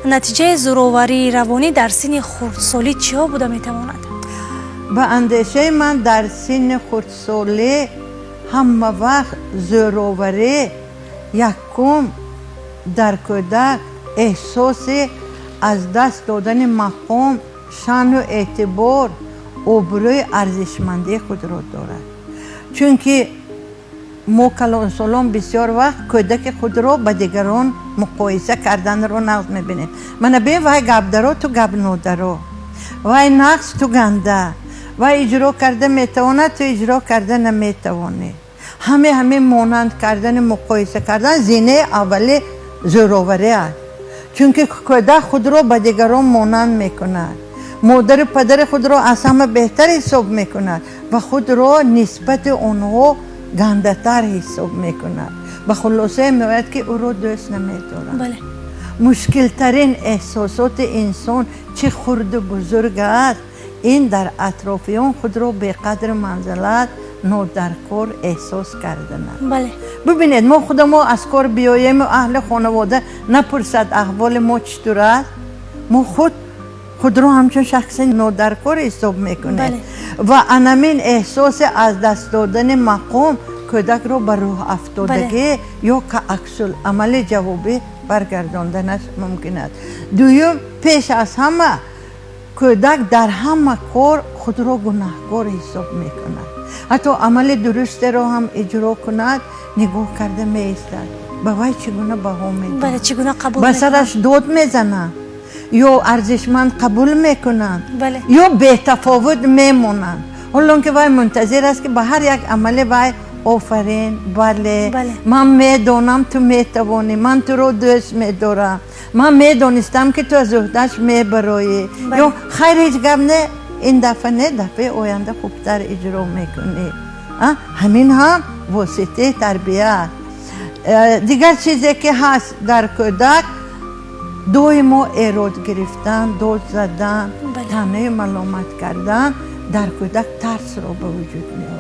نتیجه زورآوری روانی در سن خردسالی چیا بوده میتواند؟ به اندیشه من در سن خردسالی همه وقت زورآوری یکم در کودک احساس از دست دادن مقام، شان و اعتبار، آبروی ارزشمندی خود را دارد. چون که ما کلانسالان بسیار وقت کودک خود را با دیگران مقایسه کردن را نقص میبینیم. من ببین وای گپ درو تو گپ نودرو، وای نقص تو گنده، وای اجرا کرده میتواند تو اجرا کرده نمیتوانی. همه مانند کردن، مقایسه کردن زینه اولی زورآوری است. چون که کودک خود را با دیگران مانند میکند، مادر پدر خود را از همه بهتر حساب میکند و خود را نسبت آنها گنده تر حساب میکند. به خلاصه میگوید که او را دوست نمیدارد. بله. مشکل ترین احساسات انسان چه خرد و بزرگ است، این در اطرافیان خود را به قدر منزلت نادرکار احساس کردن. بله. ببینید ما خود ما از کار بیاییم و اهل خانواده نپرسد احوال ما چطور است، ما خود را همچون شخص نادرکار حساب میکنه. بله. و انمین احساس از دست دادن مقام کودک را به راه افتادگی یا که عکس العمل جوابی برگرداندنش ممکن است. دوم پیش از همه کودک در همه کار خود را گناهکار حساب میکند. حتی عمل درست را هم اجرا کند نگاه کرده میایستد به وای چگونه بها میدهد. بله. چگونه قبول به سرش داد میزنند یا ارزشمند قبول میکنند. بله. یا بی‌تفاوت میمونند، حالا که وای منتظر است که به هر یک عمل وای آفرین، بله. من میدانم تو میتوانی، من تو رو دوست میدارم، من میدانستم که تو از عهده‌اش میبرایی. یا خیر هیچ گپ نه، این دفعه نه، دفعه آینده خوبتر اجرا میکنی. همین هم واسطه تربیت. دیگر چیزی که هست در کودک ما ایراد گرفتن، داد زدن، طعنه ملامت کردن در کودک ترس را به وجود میاره.